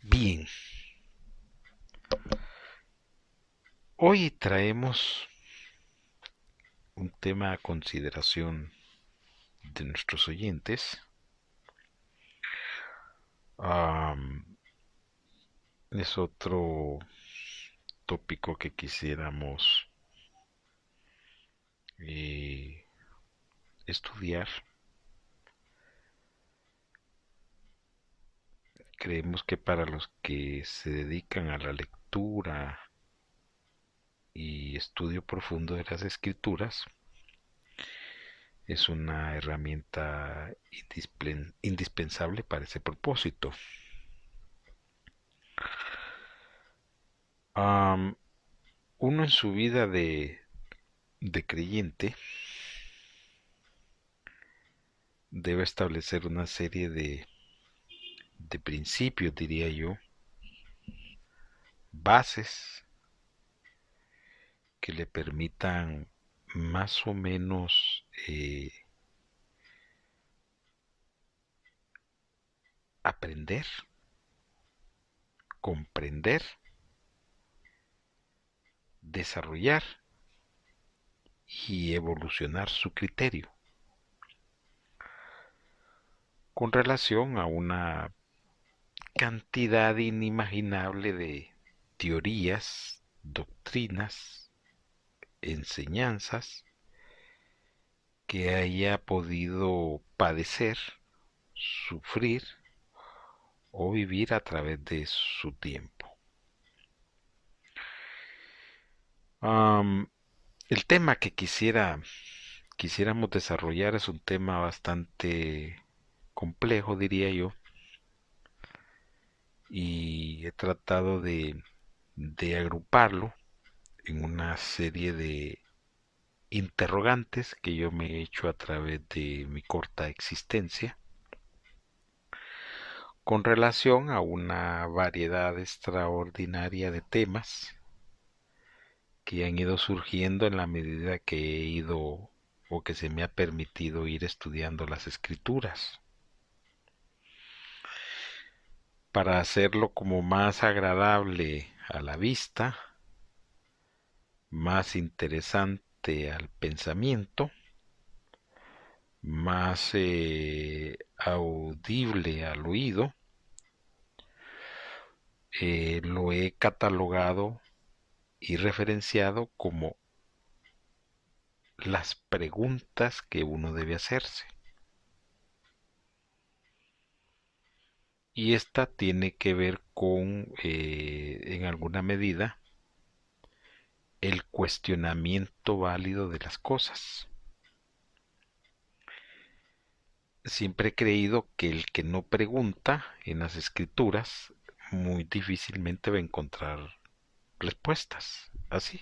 Bien, hoy traemos un tema a consideración de nuestros oyentes. Am, es otro tópico que quisiéramos eh, estudiar. Creemos que para los que se dedican a la lectura y estudio profundo de las escrituras, es una herramienta indispensable para ese propósito. Am, Uno en su vida de creyente debe establecer una serie de principios, diría yo, bases que le permitan más o menos aprender, comprender, desarrollar y evolucionar su criterio con relación a una cantidad inimaginable de teorías, doctrinas, enseñanzas que haya podido padecer, sufrir o vivir a través de su tiempo. Am, el tema que quisiéramos desarrollar es un tema bastante complejo, diría yo, y he tratado de agruparlo en una serie de interrogantes que yo me he hecho a través de mi corta existencia con relación a una variedad extraordinaria de temas que han ido surgiendo en la medida que he ido o que se me ha permitido ir estudiando las escrituras para hacerlo como más agradable a la vista, más interesante al pensamiento, más audible al oído. Lo he catalogado y referenciado como las preguntas que uno debe hacerse. Y esta tiene que ver con, en alguna medida, el cuestionamiento válido de las cosas. Siempre he creído que el que no pregunta en las escrituras muy difícilmente va a encontrar respuestas. Así,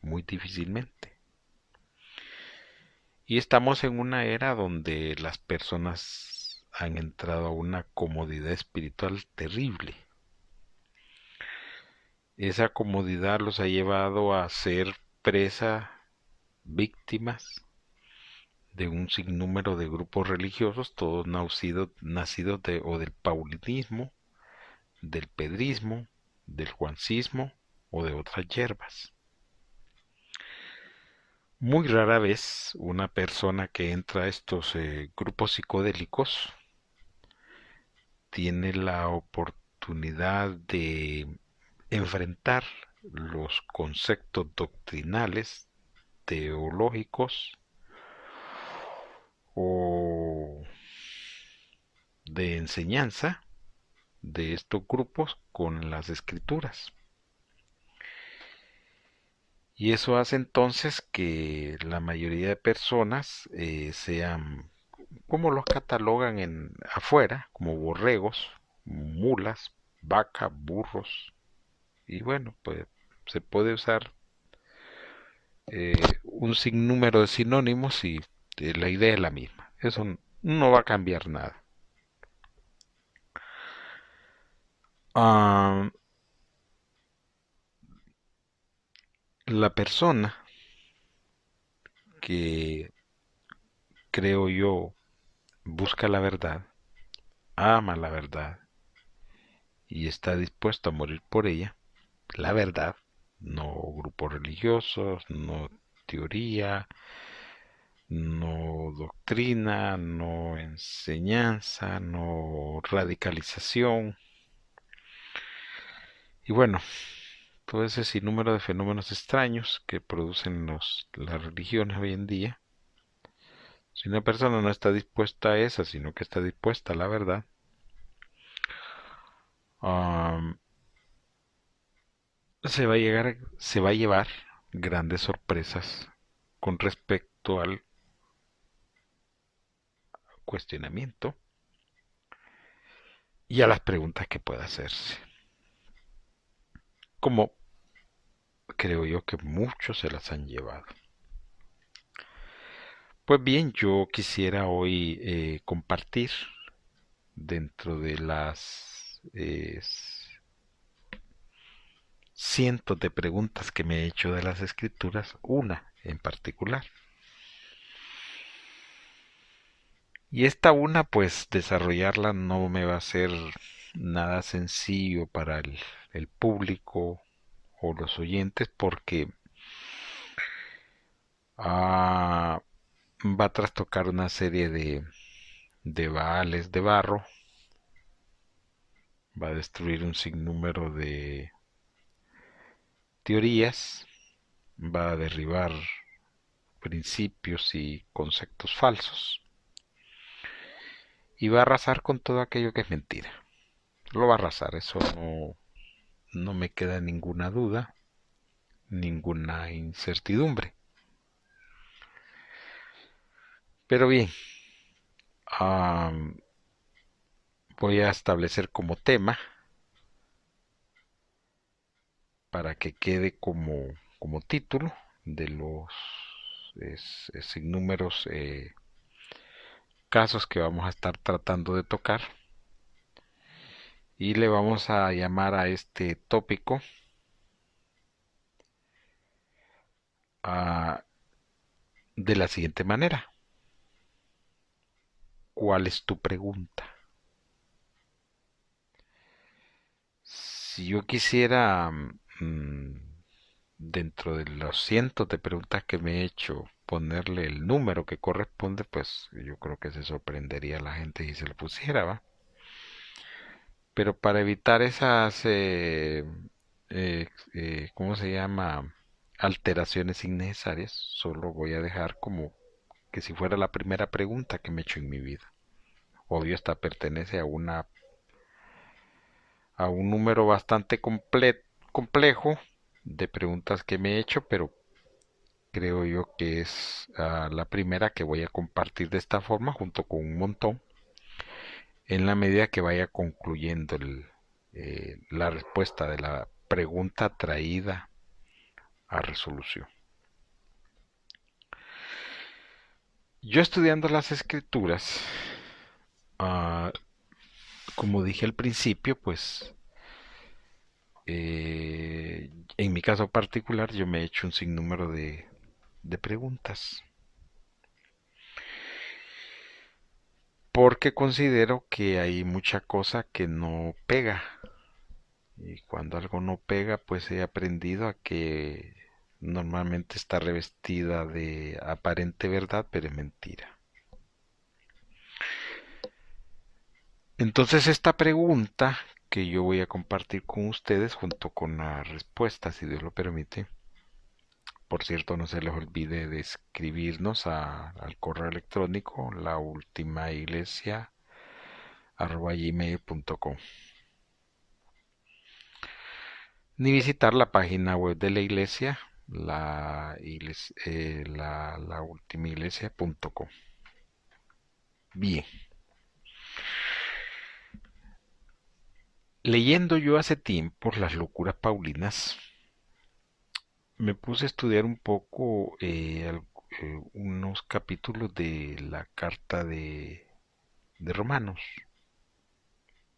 muy difícilmente. Y estamos en una era donde las personas han entrado a una comodidad espiritual terrible. Esa comodidad los ha llevado a ser presa, víctimas de un sinnúmero de grupos religiosos, todos nacidos o del paulinismo, del pedrismo, del juancismo o de otras hierbas. Muy rara vez una persona que entra a estos grupos psicodélicos tiene la oportunidad de enfrentar los conceptos doctrinales, teológicos o de enseñanza de estos grupos con las escrituras. Y eso hace entonces que la mayoría de personas sean, como los catalogan afuera, como borregos, mulas, vacas, burros. Y bueno, pues se puede usar un sinnúmero de sinónimos y la idea es la misma. Eso no va a cambiar nada. Ah, la persona que creo yo busca la verdad, ama la verdad y está dispuesto a morir por ella, la verdad, no grupos religiosos, no teoría, no doctrina, no enseñanza, no radicalización. Y bueno, todo ese sinnúmero de fenómenos extraños que producen las religiones hoy en día. Si una persona no está dispuesta a esa, sino que está dispuesta a la verdad, um, se va a llevar grandes sorpresas con respecto al cuestionamiento y a las preguntas que pueda hacerse. Como creo yo que muchos se las han llevado. Pues bien, yo quisiera hoy compartir dentro de las cientos de preguntas que me he hecho de las escrituras, una en particular. Y esta una, pues desarrollarla no me va a ser nada sencillo para el público o los oyentes porque ah, va a trastocar una serie de baales de barro, va a destruir un sinnúmero de teorías, va a derribar principios y conceptos falsos y va a arrasar con todo aquello que es mentira. Lo va a arrasar, eso no me queda ninguna duda, ninguna incertidumbre. Pero bien, um, voy a establecer como tema para que quede como título de los sinnúmeros casos que vamos a estar tratando de tocar y le vamos a llamar a este tópico de la siguiente manera. ¿Cuál es tu pregunta? Si yo quisiera, dentro de los cientos de preguntas que me he hecho, ponerle el número que corresponde, pues yo creo que se sorprendería a la gente si se lo pusiera, ¿va? Pero para evitar esas, ¿cómo se llama? Alteraciones innecesarias, solo voy a dejar como que si fuera la primera pregunta que me he hecho en mi vida. Obvio, esta pertenece a un número bastante complejo de preguntas que me he hecho, pero creo yo que es la primera que voy a compartir de esta forma junto con un montón en la medida que vaya concluyendo la respuesta de la pregunta traída a resolución. Yo estudiando las escrituras, uh, como dije al principio, pues en mi caso particular yo me he hecho un sinnúmero de preguntas porque considero que hay mucha cosa que no pega y cuando algo no pega pues he aprendido a que normalmente está revestida de aparente verdad pero es mentira. Entonces esta pregunta que yo voy a compartir con ustedes junto con la respuesta si Dios lo permite. Por cierto, no se les olvide de escribirnos al correo electrónico laultimaiglesia@gmail.com ni visitar la página web de la iglesia, laultimaiglesia.com. Bien, leyendo yo hace tiempo las locuras paulinas, me puse a estudiar un poco unos capítulos de la carta de Romanos.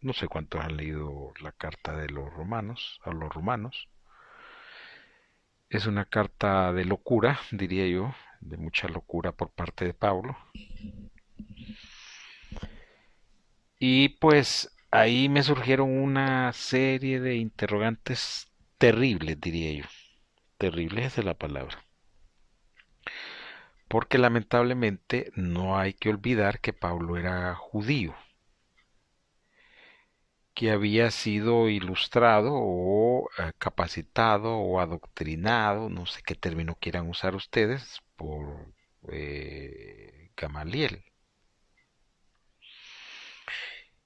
No sé cuántos han leído la carta de los romanos, a los romanos. Es una carta de locura, diría yo, de mucha locura por parte de Pablo. Y pues ahí me surgieron una serie de interrogantes terribles, diría yo. Terribles esa es la palabra. Porque lamentablemente no hay que olvidar que Pablo era judío, que había sido ilustrado o capacitado o adoctrinado, no sé qué término quieran usar ustedes, por Gamaliel.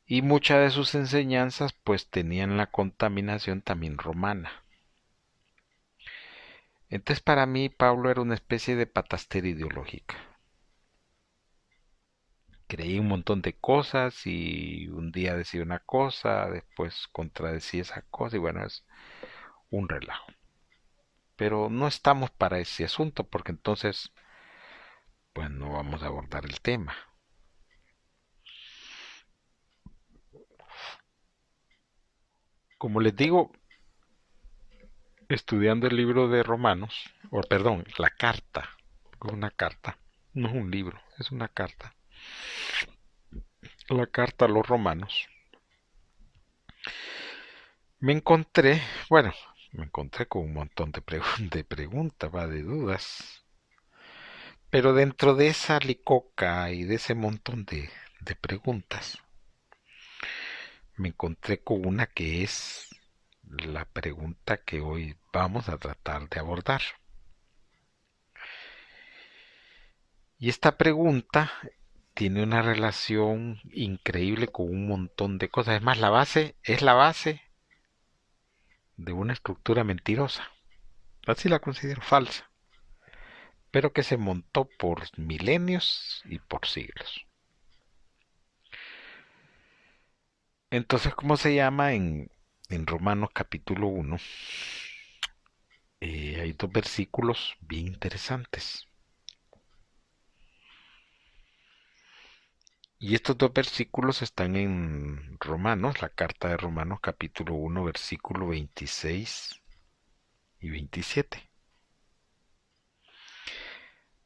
Y muchas de sus enseñanzas pues tenían la contaminación también romana. Entonces para mí Pablo era una especie de patastera ideológica. Creí un montón de cosas y un día decía una cosa, después contradecía esa cosa y bueno, es un relajo. Pero no estamos para ese asunto porque entonces pues no vamos a abordar el tema. Como les digo, estudiando el libro de Romanos, o perdón, la carta, una carta, no es un libro, es una carta, la carta a los romanos, me encontré, bueno, me encontré con un montón de preguntas, va, de dudas, pero dentro de esa licoca y de ese montón de preguntas, me encontré con una que es la pregunta que hoy vamos a tratar de abordar. Y esta pregunta tiene una relación increíble con un montón de cosas. Es más, la base es la base de una estructura mentirosa. Así la considero falsa, pero que se montó por milenios y por siglos. Entonces, ¿cómo se llama en Romanos capítulo 1? Hay dos versículos bien interesantes. Y estos dos versículos están en Romanos, la carta de Romanos capítulo 1, versículo 26 y 27.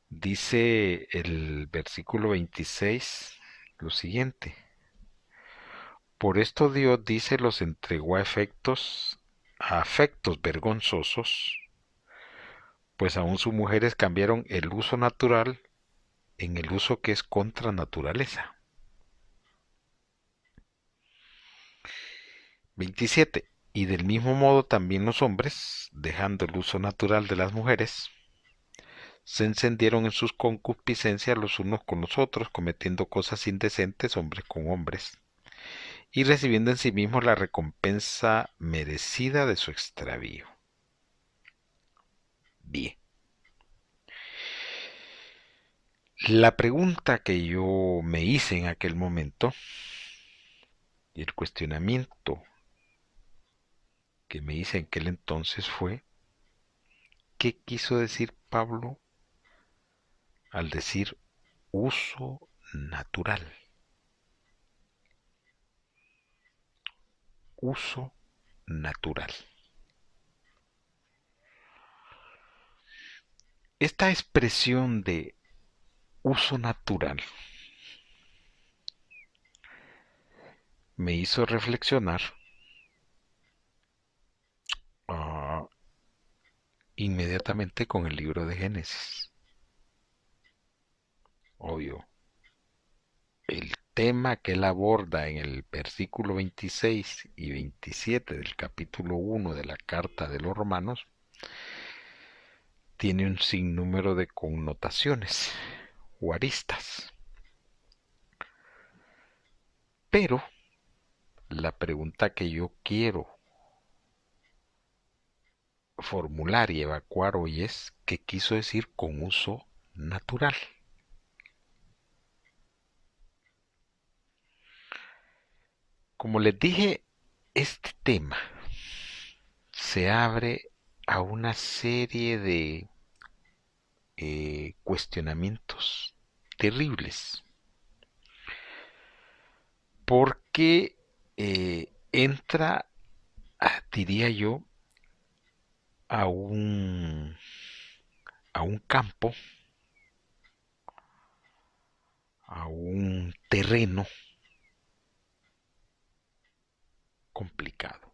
Dice el versículo 26 lo siguiente. Por esto Dios dice los entregó a afectos vergonzosos, pues aún sus mujeres cambiaron el uso natural en el uso que es contra naturaleza. 27. Y del mismo modo también los hombres, dejando el uso natural de las mujeres, se encendieron en sus concupiscencias los unos con los otros, cometiendo cosas indecentes hombres con hombres, y recibiendo en sí mismos la recompensa merecida de su extravío. Bien. La pregunta que yo me hice en aquel momento y el cuestionamiento que me hice en aquel entonces fue, ¿qué quiso decir Pablo al decir uso natural? Uso natural. Esta expresión de uso natural me hizo reflexionar uh, inmediatamente con el libro de Génesis. Obvio, el tema que él aborda en el versículo 26 y 27 del capítulo 1 de la carta de los romanos tiene un sinnúmero de connotaciones o aristas. Pero la pregunta que yo quiero formular y evacuar hoy es ¿qué quiso decir con uso natural? Como les dije, este tema se abre a una serie de cuestionamientos terribles porque entra, diría yo, a un campo, a un terreno complicado.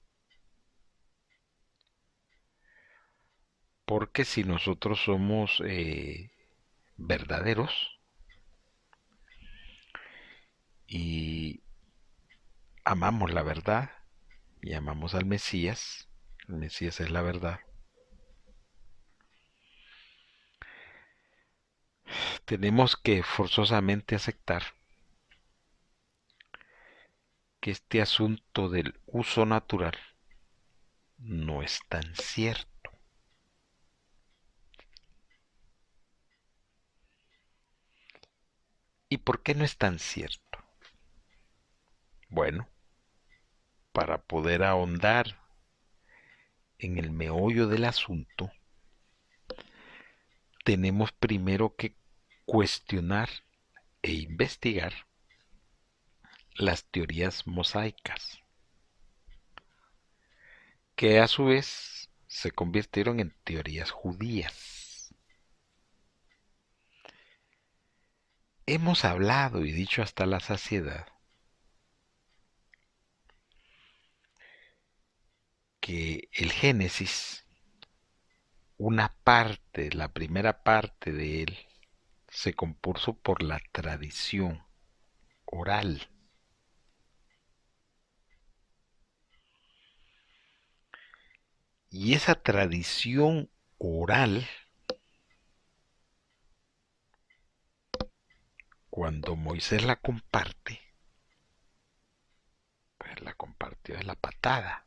Porque si nosotros somos verdaderos y amamos la verdad y amamos al Mesías, el Mesías es la verdad, tenemos que forzosamente aceptar que este asunto del uso natural no es tan cierto. ¿Y por qué no es tan cierto? Bueno, para poder ahondar en el meollo del asunto, tenemos primero que cuestionar e investigar las teorías mosaicas, que a su vez se convirtieron en teorías judías. Hemos hablado y dicho hasta la saciedad que el Génesis, una parte, la primera parte de él, se compuso por la tradición oral. Y esa tradición oral, cuando Moisés la comparte, pues la compartió de la patada.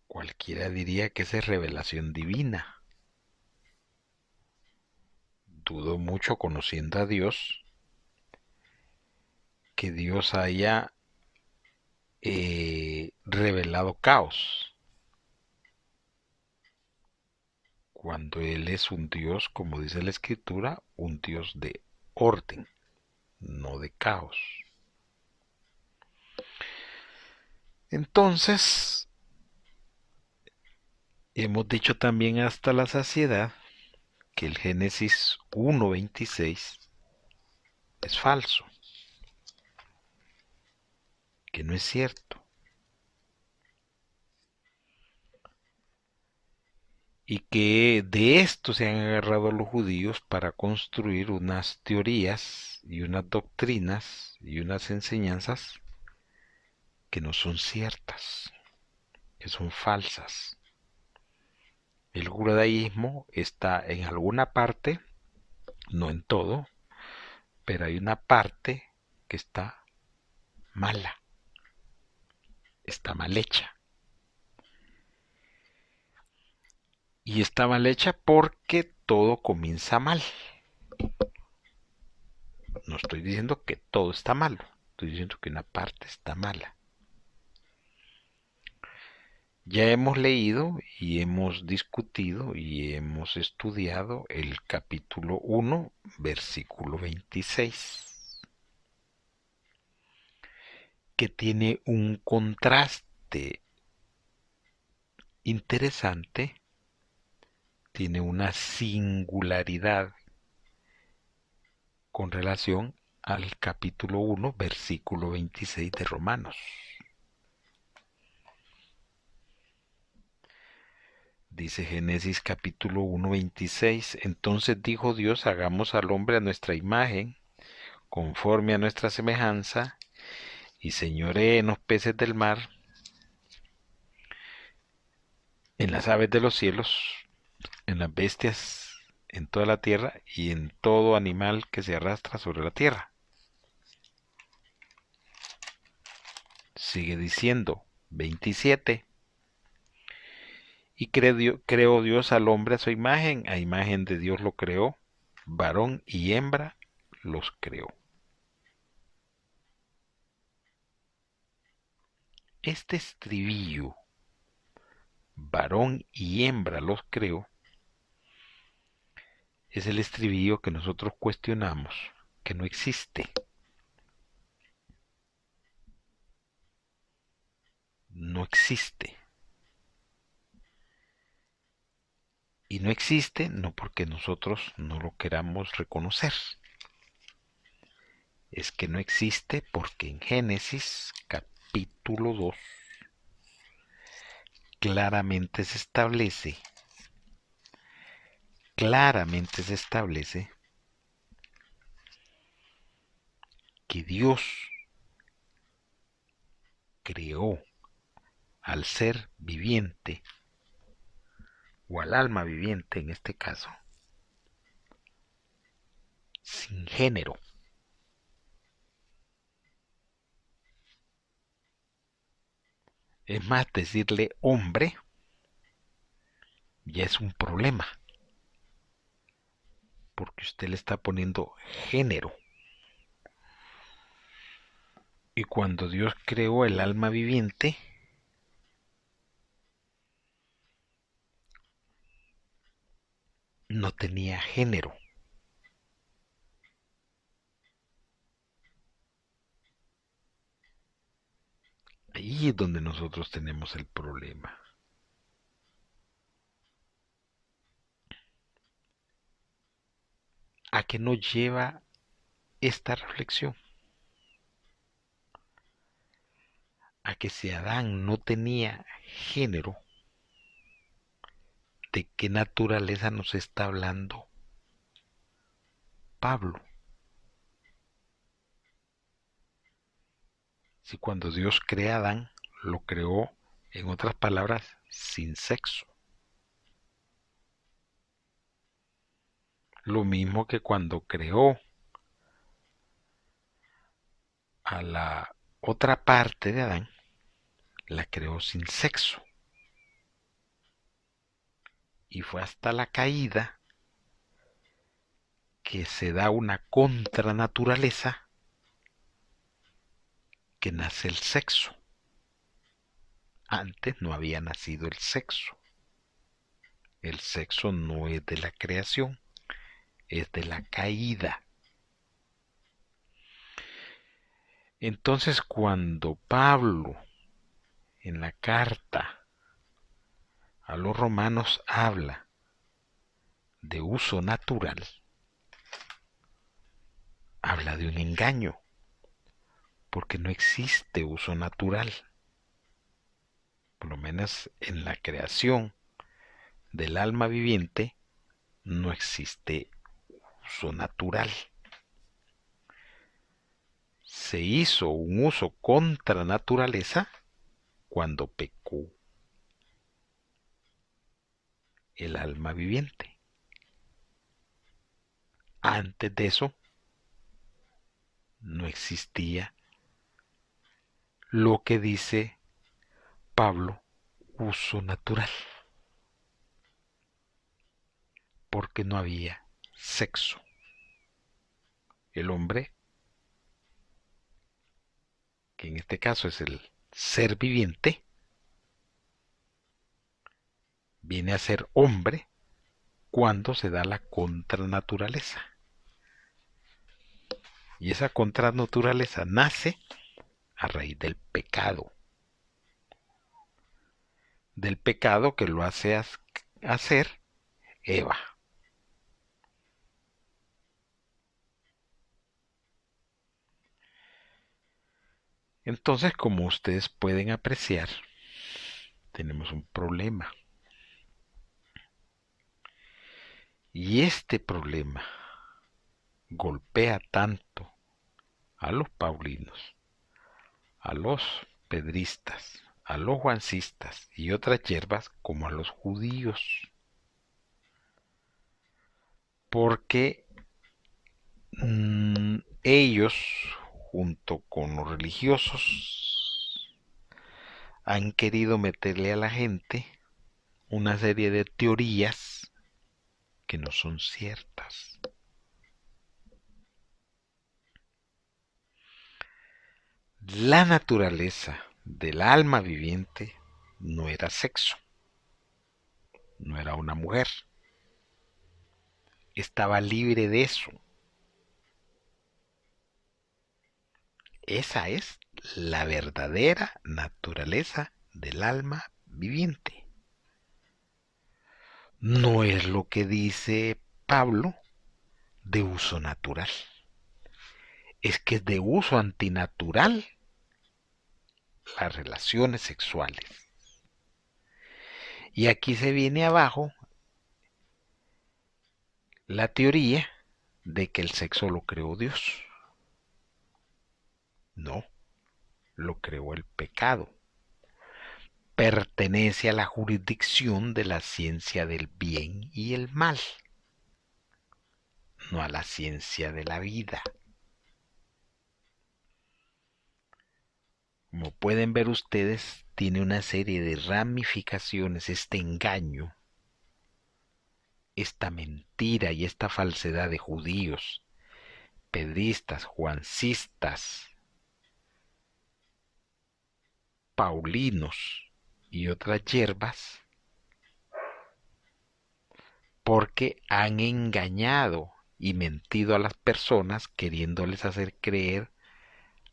Cualquiera diría que esa es revelación divina. Dudo mucho, conociendo a Dios, que Dios haya revelado caos, cuando Él es un Dios, como dice la Escritura, un Dios de orden, no de caos. Entonces, hemos dicho también hasta la saciedad que el Génesis 1:26 es falso, que no es cierto. Y que de esto se han agarrado los judíos para construir unas teorías y unas doctrinas y unas enseñanzas que no son ciertas, que son falsas. El judaísmo está en alguna parte, no en todo, pero hay una parte que está mala, está mal hecha. Y está mal hecha porque todo comienza mal. No estoy diciendo que todo está malo, estoy diciendo que una parte está mala. Ya hemos leído y hemos discutido y hemos estudiado el capítulo 1, versículo 26, que tiene un contraste interesante, tiene una singularidad con relación al capítulo 1, versículo 26 de Romanos. Dice Génesis capítulo 1, 26, entonces dijo Dios, hagamos al hombre a nuestra imagen, conforme a nuestra semejanza, y señoree en los peces del mar, en las aves de los cielos, en las bestias, en toda la tierra y en todo animal que se arrastra sobre la tierra. Sigue diciendo, 27. Y creó Dios al hombre a imagen de Dios lo creó, varón y hembra los creó. Este estribillo, varón y hembra los creó, es el estribillo que nosotros cuestionamos, que no existe. No existe. Y no existe no porque nosotros no lo queramos reconocer. Es que no existe porque en Génesis capítulo 2 claramente se establece que Dios creó al ser viviente, o al alma viviente en este caso, sin género. Es más, decirle hombre ya es un problema, porque usted le está poniendo género. Y cuando Dios creó el alma viviente, no tenía género. Ahí es donde nosotros tenemos el problema. ¿A qué nos lleva esta reflexión? A que si Adán no tenía género, ¿de qué naturaleza nos está hablando Pablo? Si cuando Dios crea a Adán, lo creó, en otras palabras, sin sexo. Lo mismo que cuando creó a la otra parte de Adán, la creó sin sexo. Y fue hasta la caída que se da una contranaturaleza que nace el sexo. Antes no había nacido el sexo. El sexo no es de la creación, es de la caída. Entonces, cuando Pablo en la carta a los romanos habla de uso natural, habla de un engaño, porque no existe uso natural. Por lo menos en la creación del alma viviente no existe uso natural. Se hizo un uso contra naturaleza cuando pecó el alma viviente. Antes de eso no existía lo que dice Pablo, uso natural, porque no había sexo. El hombre, que en este caso es el ser viviente, viene a ser hombre cuando se da la contranaturaleza. Y esa contranaturaleza nace a raíz del pecado que lo hace hacer Eva. Entonces, como ustedes pueden apreciar, tenemos un problema. Y este problema golpea tanto a los paulinos, a los pedristas, a los juancistas y otras hierbas como a los judíos. Porque ellos, junto con los religiosos, han querido meterle a la gente una serie de teorías que no son ciertas. La naturaleza del alma viviente no era sexo, no era una mujer, estaba libre de eso. Esa es la verdadera naturaleza del alma viviente. No es lo que dice Pablo de uso natural. Es que es de uso antinatural las relaciones sexuales. Y aquí se viene abajo la teoría de que el sexo lo creó Dios. No, lo creó el pecado. Pertenece a la jurisdicción de la ciencia del bien y el mal, no a la ciencia de la vida. Como pueden ver ustedes, tiene una serie de ramificaciones este engaño, esta mentira y esta falsedad de judíos, pedristas, juancistas, paulinos y otras hierbas, porque han engañado y mentido a las personas queriéndoles hacer creer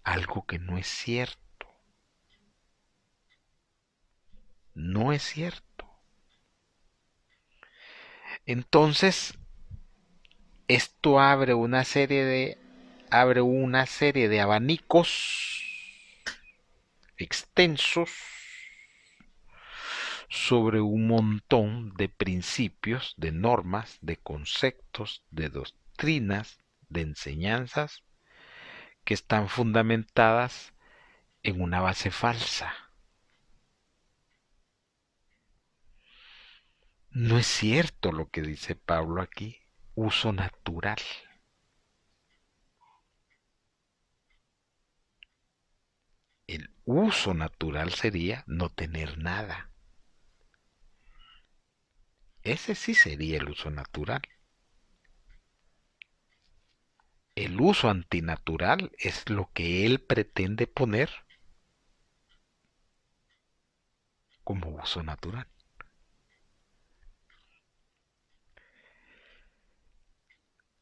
algo que no es cierto. No es cierto. Entonces, esto abre una serie de abanicos extensos sobre un montón de principios, de normas, de conceptos, de doctrinas, de enseñanzas que están fundamentadas en una base falsa. No es cierto lo que dice Pablo aquí, uso natural. El uso natural sería no tener nada. Ese sí sería el uso natural. El uso antinatural es lo que él pretende poner como uso natural.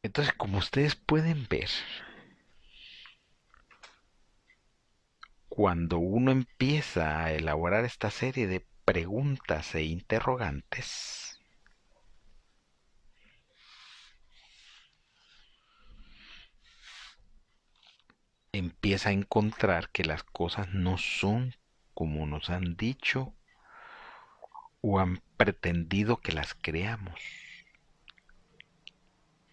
Entonces, como ustedes pueden ver, cuando uno empieza a elaborar esta serie de preguntas e interrogantes, empieza a encontrar que las cosas no son como nos han dicho o han pretendido que las creamos.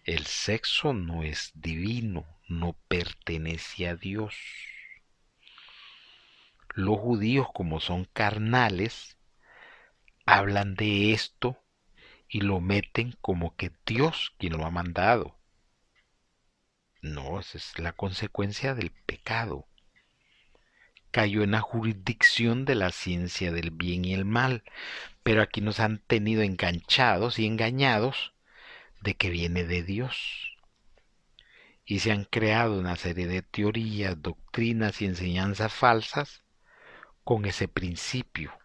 El sexo no es divino, no pertenece a Dios. Los judíos, como son carnales, hablan de esto y lo meten como que Dios quien lo ha mandado. No, esa es la consecuencia del pecado. Cayó en la jurisdicción de la ciencia del bien y el mal, pero aquí nos han tenido enganchados y engañados de que viene de Dios. Y se han creado una serie de teorías, doctrinas y enseñanzas falsas con ese principio.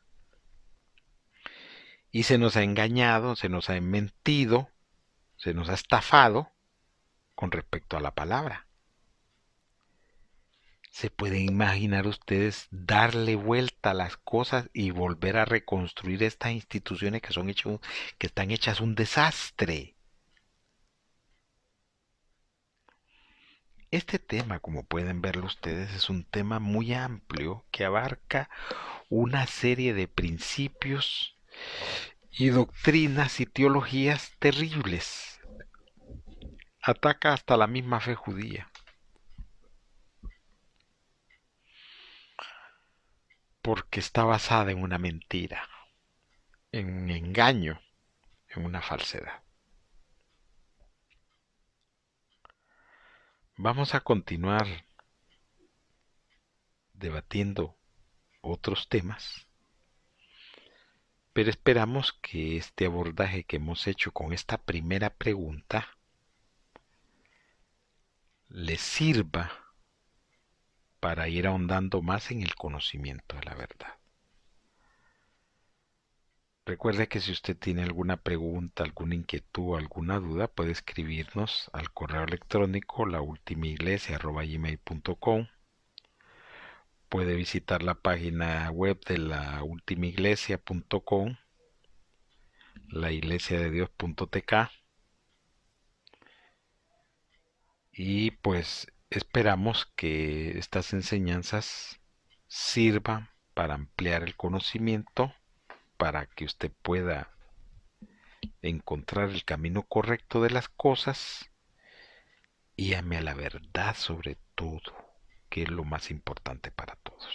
Y se nos ha engañado, se nos ha mentido, se nos ha estafado con respecto a la palabra. ¿Se pueden imaginar ustedes darle vuelta a las cosas y volver a reconstruir estas instituciones que están hechas un desastre? Este tema, como pueden verlo ustedes, es un tema muy amplio que abarca una serie de principios y doctrinas y teologías terribles. Ataca hasta la misma fe judía, porque está basada en una mentira, en un engaño, en una falsedad. Vamos a continuar debatiendo otros temas, pero esperamos que este abordaje que hemos hecho con esta primera pregunta les sirva para ir ahondando más en el conocimiento de la verdad. Recuerde que si usted tiene alguna pregunta, alguna inquietud, alguna duda, puede escribirnos al correo electrónico laultimaiglesia@gmail.com. Puede visitar la página web de laultimaiglesia.com, laiglesiadedios.tk, y pues esperamos que estas enseñanzas sirvan para ampliar el conocimiento, para que usted pueda encontrar el camino correcto de las cosas y ame a la verdad sobre todo, que es lo más importante para todos.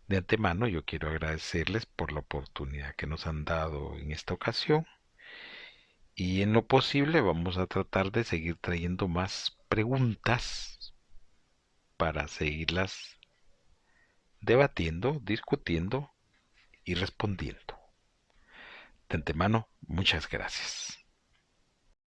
De antemano yo quiero agradecerles por la oportunidad que nos han dado en esta ocasión y en lo posible vamos a tratar de seguir trayendo más preguntas para seguirlas debatiendo, discutiendo y respondiendo. De antemano, muchas gracias.